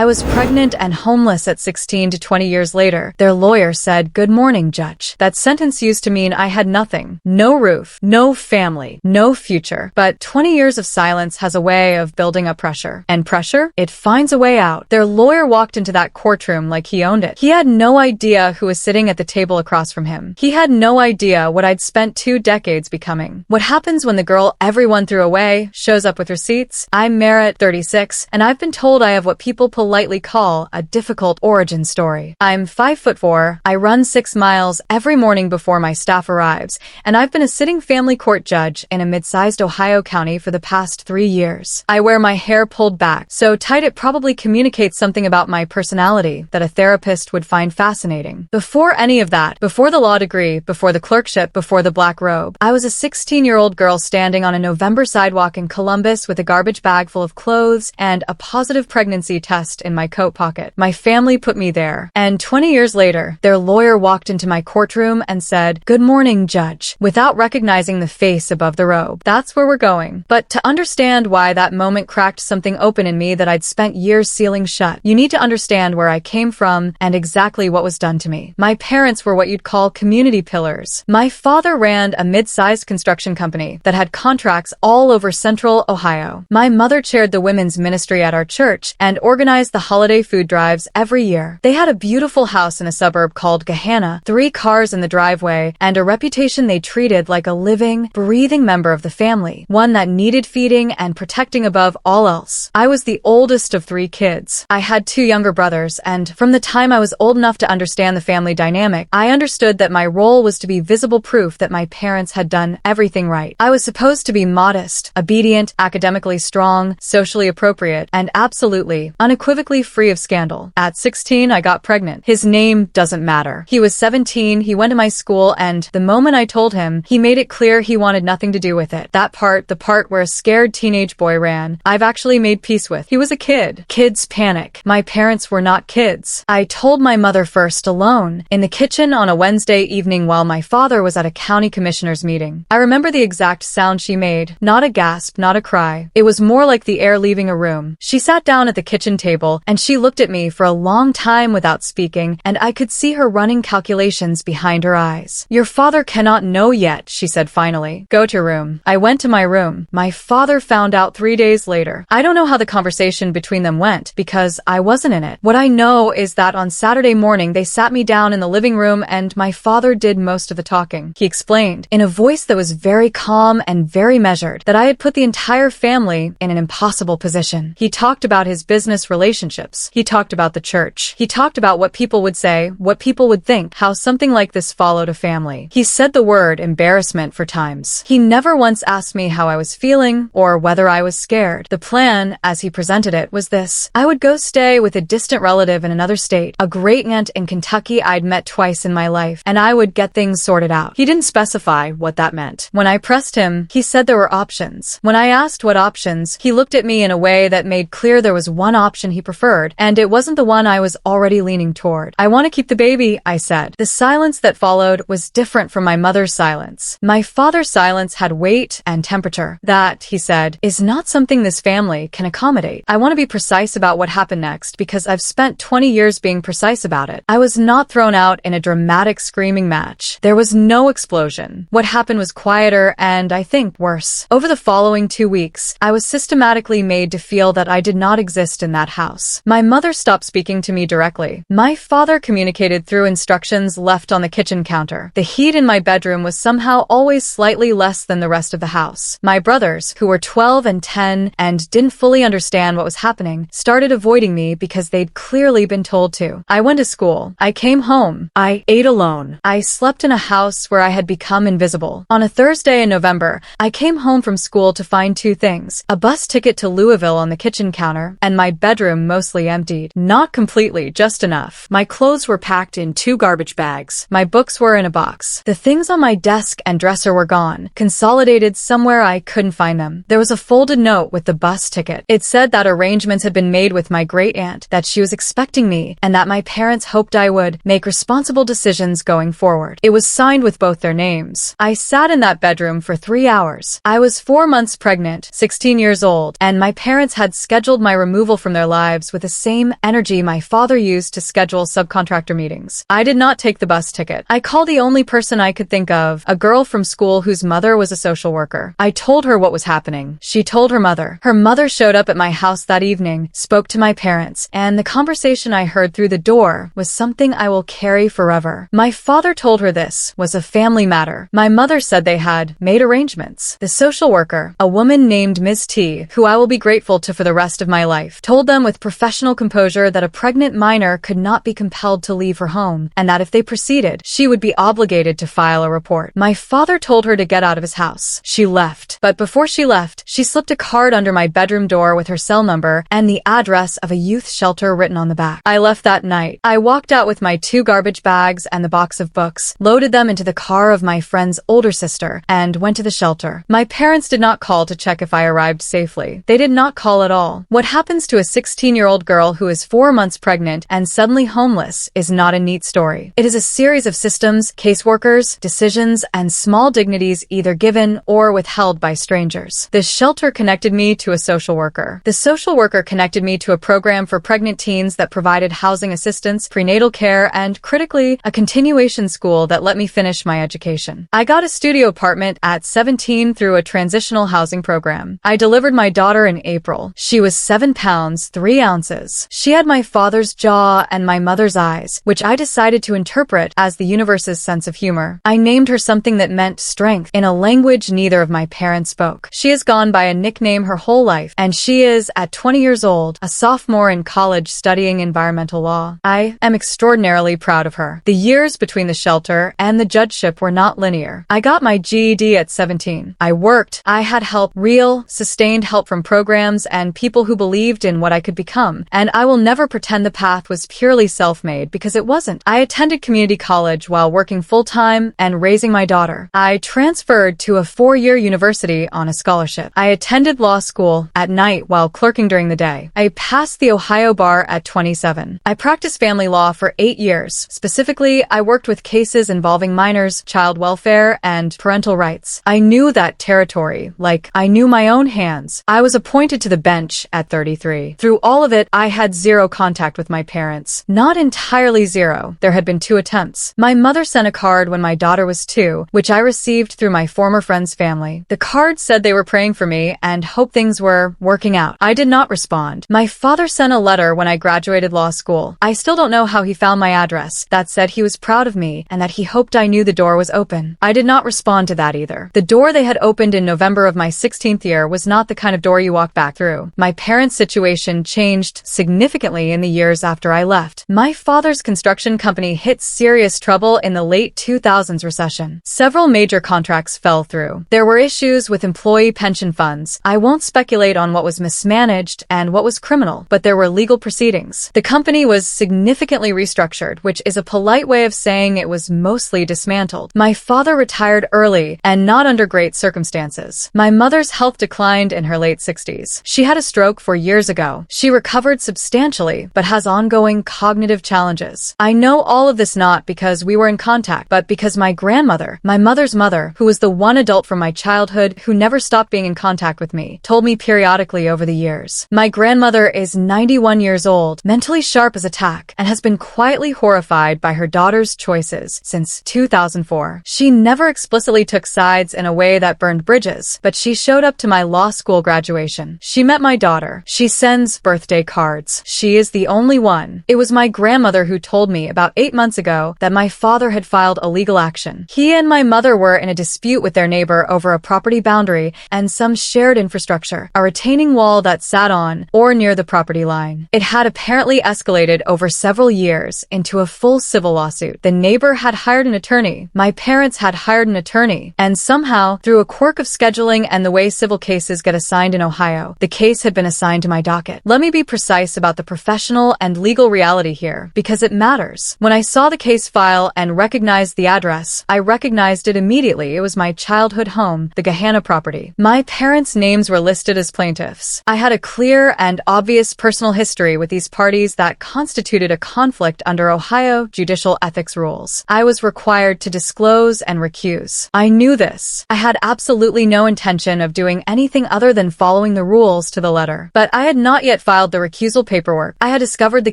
I was pregnant and homeless at 16 to 20 years later. Their lawyer said, "Good morning, Judge." That sentence used to mean I had nothing. No roof, no family, no future. But 20 years of silence has a way of building up pressure. And pressure? It finds a way out. Their lawyer walked into that courtroom like he owned it. He had no idea who was sitting at the table across from him. He had no idea what I'd spent 2 decades becoming. What happens when the girl everyone threw away shows up with receipts? I'm Merritt, 36, and I've been told I have what people politely call a difficult origin story. I'm 5'4", I run 6 miles every morning before my staff arrives, and I've been a sitting family court judge in a mid-sized Ohio county for the past 3 years. I wear my hair pulled back, so tight it probably communicates something about my personality that a therapist would find fascinating. Before any of that, before the law degree, before the clerkship, before the black robe, I was a 16-year-old girl standing on a November sidewalk in Columbus with a garbage bag full of clothes and a positive pregnancy test in my coat pocket. My family put me there, and 20 years later, their lawyer walked into my courtroom and said, "Good morning, Judge," without recognizing the face above the robe. That's where we're going. But to understand why that moment cracked something open in me that I'd spent years sealing shut, you need to understand where I came from and exactly what was done to me. My parents were what you'd call community pillars. My father ran a mid-sized construction company that had contracts all over central Ohio. My mother chaired the women's ministry at our church and organized the holiday food drives every year. They had a beautiful house in a suburb called Gahanna, 3 cars in the driveway, and a reputation they treated like a living, breathing member of the family, one that needed feeding and protecting above all else. I was the oldest of 3 kids. I had 2 younger brothers, and from the time I was old enough to understand the family dynamic, I understood that my role was to be visible proof that my parents had done everything right. I was supposed to be modest, obedient, academically strong, socially appropriate, and absolutely, unequivocally free of scandal. At 16, I got pregnant. His name doesn't matter. He was 17, he went to my school, and the moment I told him, he made it clear he wanted nothing to do with it. That part, the part where a scared teenage boy ran, I've actually made peace with. He was a kid. Kids panic. My parents were not kids. I told my mother first alone, in the kitchen on a Wednesday evening while my father was at a county commissioner's meeting. I remember the exact sound she made. Not a gasp, not a cry. It was more like the air leaving a room. She sat down at the kitchen table, and she looked at me for a long time without speaking, and I could see her running calculations behind her eyes. "Your father cannot know yet," she said finally. "Go to your room." I went to my room. My father found out 3 days later. I don't know how the conversation between them went, because I wasn't in it. What I know is that on Saturday morning they sat me down in the living room and my father did most of the talking. He explained, in a voice that was very calm and very measured, that I had put the entire family in an impossible position. He talked about his business relationships. He talked about the church. He talked about what people would say, what people would think, how something like this followed a family. He said the word embarrassment for times. He never once asked me how I was feeling or whether I was scared. The plan, as he presented it, was this. I would go stay with a distant relative in another state, a great aunt in Kentucky I'd met twice in my life, and I would get things sorted out. He didn't specify what that meant. When I pressed him, he said there were options. When I asked what options, he looked at me in a way that made clear there was one option he preferred, and it wasn't the one I was already leaning toward. "I want to keep the baby," I said. The silence that followed was different from my mother's silence. My father's silence had weight and temperature. "That," he said, "is not something this family can accommodate. I want to be precise about what happened next because I've spent 20 years being precise about it. I was not thrown out in a dramatic screaming match. There was no explosion. What happened was quieter and, I think, worse. Over the following 2 weeks, I was systematically made to feel that I did not exist in that house. My mother stopped speaking to me directly. My father communicated through instructions left on the kitchen counter. The heat in my bedroom was somehow always slightly less than the rest of the house. My brothers, who were 12 and 10 and didn't fully understand what was happening, started avoiding me because they'd clearly been told to. I went to school. I came home. I ate alone. I slept in a house where I had become invisible. On a Thursday in November, I came home from school to find 2 things: a bus ticket to Louisville on the kitchen counter, and my bedroom mostly emptied. Not completely, just enough. My clothes were packed in 2 garbage bags. My books were in a box. The things on my desk and dresser were gone, consolidated somewhere I couldn't find them. There was a folded note with the bus ticket. It said that arrangements had been made with my great aunt, that she was expecting me, and that my parents hoped I would make responsible decisions going forward. It was signed with both their names. I sat in that bedroom for 3 hours. I was 4 months pregnant, 16 years old, and my parents had scheduled my removal from their lives lives with the same energy my father used to schedule subcontractor meetings. I did not take the bus ticket. I called the only person I could think of, a girl from school whose mother was a social worker. I told her what was happening. She told her mother. Her mother showed up at my house that evening, spoke to my parents, and the conversation I heard through the door was something I will carry forever. My father told her this was a family matter. My mother said they had made arrangements. The social worker, a woman named Ms. T, who I will be grateful to for the rest of my life, told them with professional composure that a pregnant minor could not be compelled to leave her home, and that if they proceeded, she would be obligated to file a report. My father told her to get out of his house. She left. But before she left, she slipped a card under my bedroom door with her cell number and the address of a youth shelter written on the back. I left that night. I walked out with my 2 garbage bags and the box of books, loaded them into the car of my friend's older sister, and went to the shelter. My parents did not call to check if I arrived safely. They did not call at all. What happens to a 16-year-old girl who is 4 months pregnant and suddenly homeless is not a neat story. It is a series of systems, caseworkers, decisions, and small dignities either given or withheld by strangers. The shelter connected me to a social worker. The social worker connected me to a program for pregnant teens that provided housing assistance, prenatal care, and, critically, a continuation school that let me finish my education. I got a studio apartment at 17 through a transitional housing program. I delivered my daughter in April. She was 7 pounds, 3 ounces. She had my father's jaw and my mother's eyes, which I decided to interpret as the universe's sense of humor. I named her something that meant strength in a language neither of my parents spoke. She has gone by a nickname her whole life, and she is, at 20 years old, a sophomore in college studying environmental law. I am extraordinarily proud of her. The years between the shelter and the judgeship were not linear. I got my GED at 17. I worked. I had help, real, sustained help from programs and people who believed in what I could become, and I will never pretend the path was purely self-made because it wasn't. I attended community college while working full-time and raising my daughter. I transferred to a 4-year university on a scholarship. I attended law school at night while clerking during the day. I passed the Ohio bar at 27. I practiced family law for 8 years. Specifically, I worked with cases involving minors, child welfare, and parental rights. I knew that territory, like I knew my own hands. I was appointed to the bench at 33. Through all of it, I had 0 contact with my parents. Not entirely 0. There had been 2 attempts. My mother sent a card when my daughter was 2, which I received through my former friend's family. The card said they were praying for me and hoped things were working out. I did not respond. My father sent a letter when I graduated law school. I still don't know how he found my address. That said he was proud of me and that he hoped I knew the door was open. I did not respond to that either. The door they had opened in November of my 16th year was not the kind of door you walk back through. My parents' situation changed significantly in the years after I left. My father's construction company hit serious trouble in the late 2000s recession. Several major contracts fell through. There were issues with employee pension funds. I won't speculate on what was mismanaged and what was criminal, but there were legal proceedings. The company was significantly restructured, which is a polite way of saying it was mostly dismantled. My father retired early and not under great circumstances. My mother's health declined in her late 60s. She had a stroke 4 years ago. She recovered substantially, but has ongoing cognitive challenges. I know all of this not because we were in contact, but because my grandmother, my mother's mother, who was the one adult from my childhood who never stopped being in contact with me, told me periodically over the years. My grandmother is 91 years old, mentally sharp as a tack, and has been quietly horrified by her daughter's choices since 2004. She never explicitly took sides in a way that burned bridges, but she showed up to my law school graduation. She met my daughter. She sends birthday cards. She is the only one. It was my grandmother who told me about 8 months ago that my father had filed a legal action. He and my mother were in a dispute with their neighbor over a property boundary and some shared infrastructure, a retaining wall that sat on or near the property line. It had apparently escalated over several years into a full civil lawsuit. The neighbor had hired an attorney. My parents had hired an attorney. And somehow, through a quirk of scheduling and the way civil cases get assigned in Ohio, the case had been assigned to my docket. Let me be precise about the professional and legal reality here, because it matters. When I saw the case file and recognized the address, I recognized it immediately. It was my childhood home, the Gahanna property. My parents' names were listed as plaintiffs. I had a clear and obvious personal history with these parties that constituted a conflict under Ohio judicial ethics rules. I was required to disclose and recuse. I knew this. I had absolutely no intention of doing anything other than following the rules to the letter. But I had not yet filed filed the recusal paperwork. I had discovered the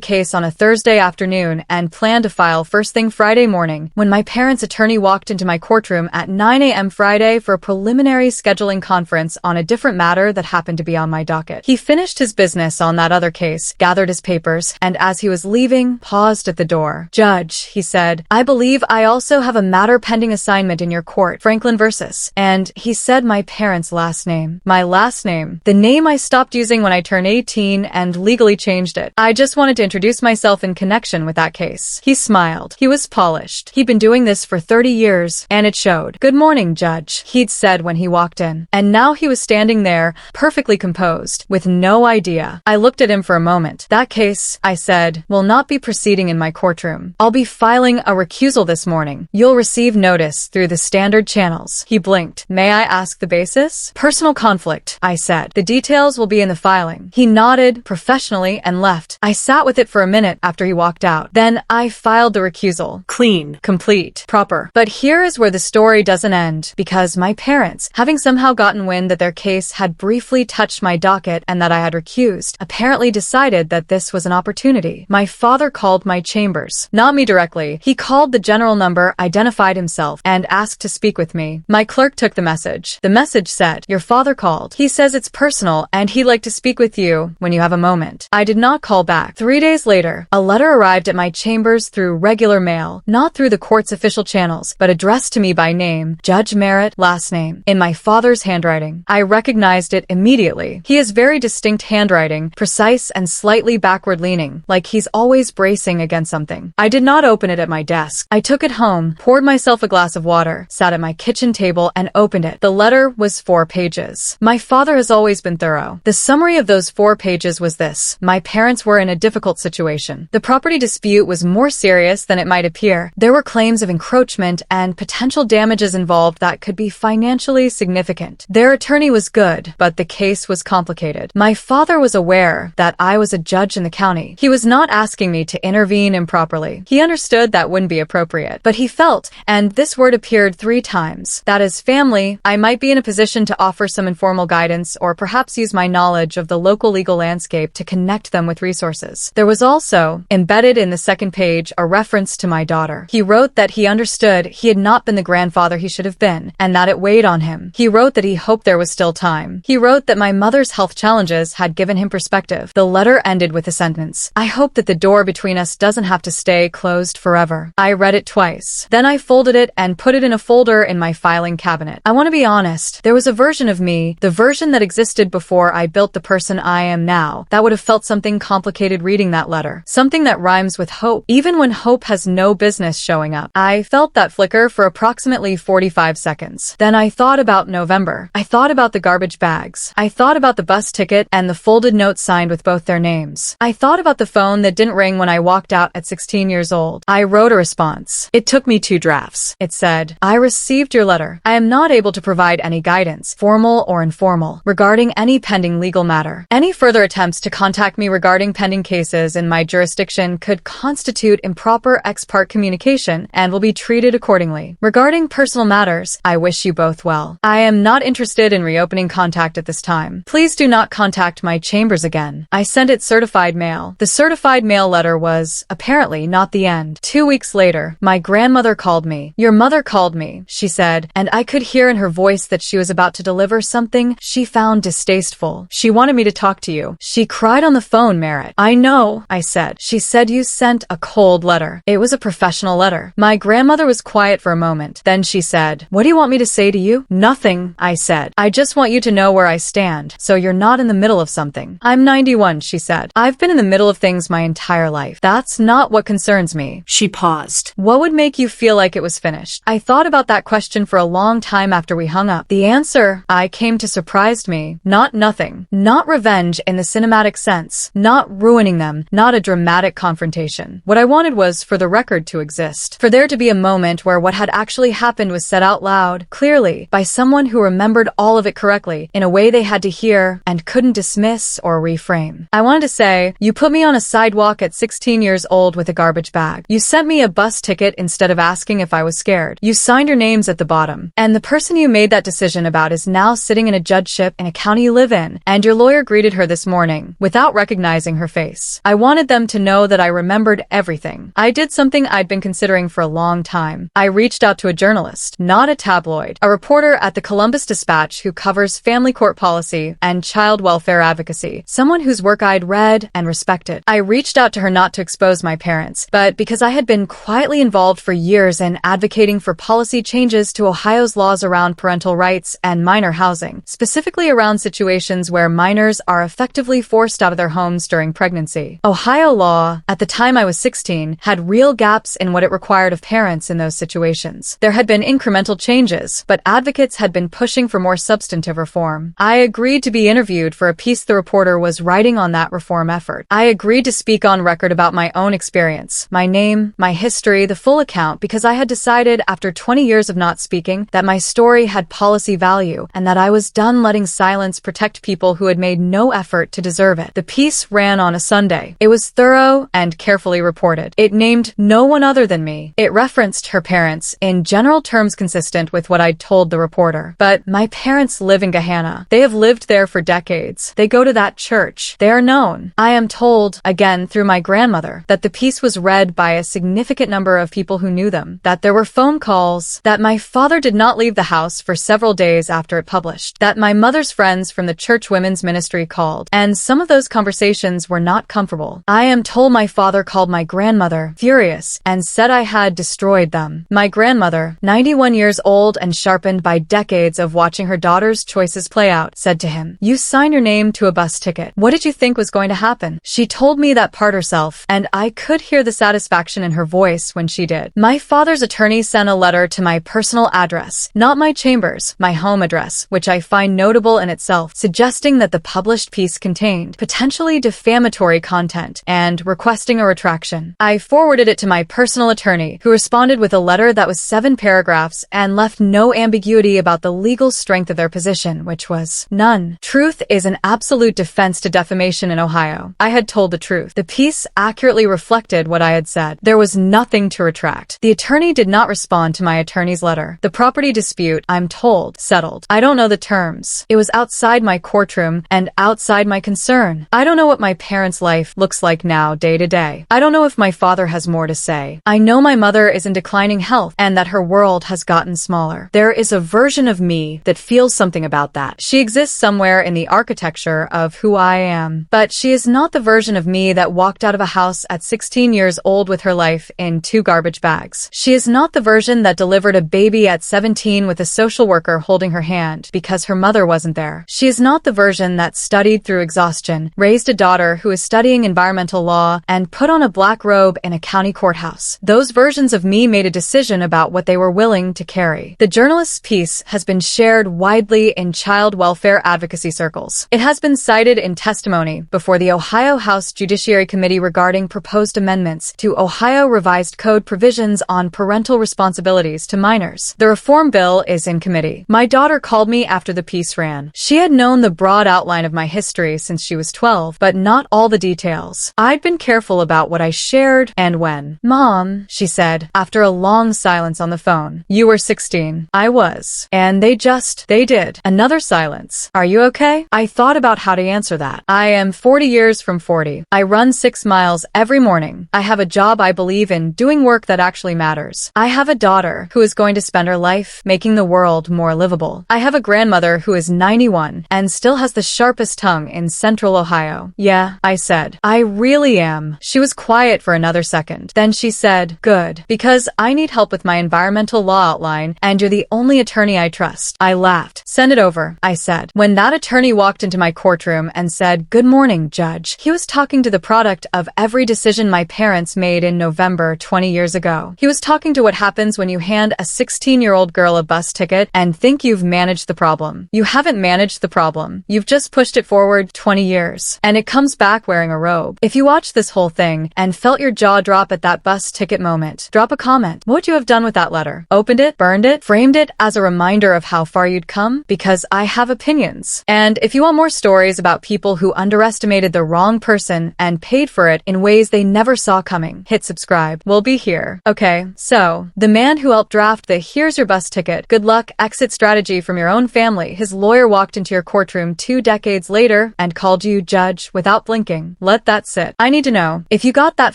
case on a Thursday afternoon and planned to file first thing Friday morning when my parents' attorney walked into my courtroom at 9 a.m. Friday for a preliminary scheduling conference on a different matter that happened to be on my docket. He finished his business on that other case, gathered his papers, and as he was leaving, paused at the door. "Judge," he said, "I believe I also have a matter pending assignment in your court, Franklin versus." And he said my parents' last name. My last name. The name I stopped using when I turned 18 and legally changed it. I just wanted to introduce myself in connection with that case. He smiled. He was polished. He'd been doing this for 30 years, and it showed. "Good morning, Judge," he'd said when he walked in. And now he was standing there, perfectly composed, with no idea. I looked at him for a moment. "That case," I said, "will not be proceeding in my courtroom. I'll be filing a recusal this morning. You'll receive notice through the standard channels." He blinked. "May I ask the basis?" "Personal conflict," I said. "The details will be in the filing." He nodded professionally and left. I sat with it for a minute after he walked out. Then I filed the recusal. Clean, complete, proper. But here is where the story doesn't end, because my parents, having somehow gotten wind that their case had briefly touched my docket and that I had recused, apparently decided that this was an opportunity. My father called my chambers. Not me directly. He called the general number, identified himself, and asked to speak with me. My clerk took the message. The message said, "Your father called. He says it's personal and he'd like to speak with you when you have a moment." I did not call back. 3 days later, a letter arrived at my chambers through regular mail, not through the court's official channels, but addressed to me by name, Judge Merritt, last name, in my father's handwriting. I recognized it immediately. He has very distinct handwriting, precise and slightly backward-leaning, like he's always bracing against something. I did not open it at my desk. I took it home, poured myself a glass of water, sat at my kitchen table, and opened it. The letter was 4 pages. My father has always been thorough. The summary of those 4 pages was this: my parents were in a difficult situation. The property dispute was more serious than it might appear. There were claims of encroachment and potential damages involved that could be financially significant. Their attorney was good, but the case was complicated. My father was aware that I was a judge in the county. He was not asking me to intervene improperly. He understood that wouldn't be appropriate, but he felt, and this word appeared 3 times, that as family, I might be in a position to offer some informal guidance or perhaps use my knowledge of the local legal landscape to connect them with resources. There was also, embedded in the second page, a reference to my daughter. He wrote that he understood he had not been the grandfather he should have been, and that it weighed on him. He wrote that he hoped there was still time. He wrote that my mother's health challenges had given him perspective. The letter ended with a sentence: "I hope that the door between us doesn't have to stay closed forever." I read it twice. Then I folded it and put it in a folder in my filing cabinet. I want to be honest, there was a version of me, the version that existed before I built the person I am now, that would have felt something complicated reading that letter. Something that rhymes with hope, even when hope has no business showing up. I felt that flicker for approximately 45 seconds. Then I thought about November. I thought about the garbage bags. I thought about the bus ticket and the folded note signed with both their names. I thought about the phone that didn't ring when I walked out at 16 years old. I wrote a response. It took me 2 drafts. It said, "I received your letter. I am not able to provide any guidance, formal or informal, regarding any pending legal matter. Any further attempts to contact me regarding pending cases in my jurisdiction could constitute improper ex parte communication and will be treated accordingly. Regarding personal matters, I wish you both well. I am not interested in reopening contact at this time. Please do not contact my chambers again." I sent it certified mail. The certified mail letter was, apparently, not the end. 2 weeks later, my grandmother called me. "Your mother called me," she said, and I could hear in her voice that she was about to deliver something she found distasteful. "She wanted me to talk to you. She cried on the phone, Merritt." "I know," I said. "She said you sent a cold letter." It was a professional letter. My grandmother was quiet for a moment. Then she said, "What do you want me to say to you?" "Nothing," I said. "I just want you to know where I stand, so you're not in the middle of something." "I'm 91, she said. "I've been in the middle of things my entire life. That's not what concerns me." She paused. "What would make you feel like it was finished?" I thought about that question for a long time after we hung up. The answer I came to surprised me. Not nothing. Not revenge in the cinematic sense. Not ruining them. Not a dramatic confrontation. What I wanted was for the record to exist. For there to be a moment where what had actually happened was said out loud, clearly, by someone who remembered all of it correctly, in a way they had to hear and couldn't dismiss or reframe. I wanted to say, "You put me on a sidewalk at 16 years old with a garbage bag. You sent me a bus ticket instead of asking if I was scared. You signed your names at the bottom. And the person you made that decision about is now sitting in a judgeship in a county you live in, and your lawyer greeted her this morning thing, without recognizing her face. I wanted them to know that I remembered everything. I did something I'd been considering for a long time. I reached out to a journalist, not a tabloid, a reporter at the Columbus Dispatch who covers family court policy and child welfare advocacy, someone whose work I'd read and respected. I reached out to her not to expose my parents, but because I had been quietly involved for years in advocating for policy changes to Ohio's laws around parental rights and minor housing, specifically around situations where minors are effectively forced out of their homes during pregnancy. Ohio law, at the time I was 16, had real gaps in what it required of parents in those situations. There had been incremental changes, but advocates had been pushing for more substantive reform. I agreed to be interviewed for a piece the reporter was writing on that reform effort. I agreed to speak on record about my own experience, my name, my history, the full account, because I had decided after 20 years of not speaking that my story had policy value and that I was done letting silence protect people who had made no effort to deserve it. The piece ran on a Sunday. It was thorough and carefully reported. It named no one other than me. It referenced her parents in general terms consistent with what I'd told the reporter. But my parents live in Gahanna. They have lived there for decades. They go to that church. They are known. I am told, again through my grandmother, that the piece was read by a significant number of people who knew them, that there were phone calls, that my father did not leave the house for several days after it published, that my mother's friends from the church women's ministry called, and some of those conversations were not comfortable. I am told my father called my grandmother, furious, and said I had destroyed them. My grandmother, 91 years old and sharpened by decades of watching her daughter's choices play out, said to him, "You signed your name to a bus ticket. What did you think was going to happen?" She told me that part herself, and I could hear the satisfaction in her voice when she did. My father's attorney sent a letter to my personal address, not my chambers, my home address, which I find notable in itself, suggesting that the published piece contained potentially defamatory content and requesting a retraction. I forwarded it to my personal attorney, who responded with a letter that was 7 paragraphs and left no ambiguity about the legal strength of their position, which was none. Truth is an absolute defense to defamation in Ohio. I had told the truth. The piece accurately reflected what I had said. There was nothing to retract. The attorney did not respond to my attorney's letter. The property dispute, I'm told, settled. I don't know the terms. It was outside my courtroom and outside my concern. I don't know what my parents' life looks like now day to day. I don't know if my father has more to say. I know my mother is in declining health and that her world has gotten smaller. There is a version of me that feels something about that. She exists somewhere in the architecture of who I am. But she is not the version of me that walked out of a house at 16 years old with her life in 2 garbage bags. She is not the version that delivered a baby at 17 with a social worker holding her hand because her mother wasn't there. She is not the version that studied through exhaustion, raised a daughter who is studying environmental law, and put on a black robe in a county courthouse. Those versions of me made a decision about what they were willing to carry. The journalist's piece has been shared widely in child welfare advocacy circles. It has been cited in testimony before the Ohio House Judiciary Committee regarding proposed amendments to Ohio Revised Code provisions on parental responsibilities to minors. The reform bill is in committee. My daughter called me after the piece ran. She had known the broad outline of my history since she was 12, but not all the details. I'd been careful about what I shared and when. "Mom," she said, after a long silence on the phone, "you were 16. I was. And they did." Another silence. "Are you okay?" I thought about how to answer that. I am 40 years from 40. I run 6 miles every morning. I have a job I believe in, doing work that actually matters. I have a daughter who is going to spend her life making the world more livable. I have a grandmother who is 91 and still has the sharpest tongue in central Ohio. "Yeah," I said. "I really am." She was quiet for another second. Then she said, "Good, because I need help with my environmental law outline and you're the only attorney I trust." I laughed. "Send it over," I said. When that attorney walked into my courtroom and said, "Good morning, Judge," he was talking to the product of every decision my parents made in November 20 years ago. He was talking to what happens when you hand a 16-year-old girl a bus ticket and think you've managed the problem. You haven't managed the problem. You've just pushed it forward 20 years. And it comes back wearing a robe. If you watched this whole thing and felt your jaw drop at that bus ticket moment, drop a comment. What would you have done with that letter? Opened it? Burned it? Framed it as a reminder of how far you'd come? Because I have opinions. And if you want more stories about people who underestimated the wrong person and paid for it in ways they never saw coming, hit subscribe. We'll be here. Okay, so, the man who helped draft the "here's your bus ticket, good luck" exit strategy from your own family, his lawyer walked into your courtroom 2 decades later and called you judge without blinking. Let that sit. I need to know. If you got that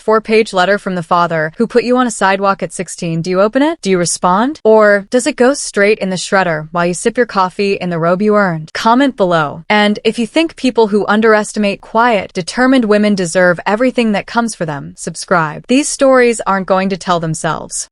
4-page letter from the father who put you on a sidewalk at 16, do you open it? Do you respond? Or does it go straight in the shredder while you sip your coffee in the robe you earned? Comment below. And if you think people who underestimate quiet, determined women deserve everything that comes for them, subscribe. These stories aren't going to tell themselves.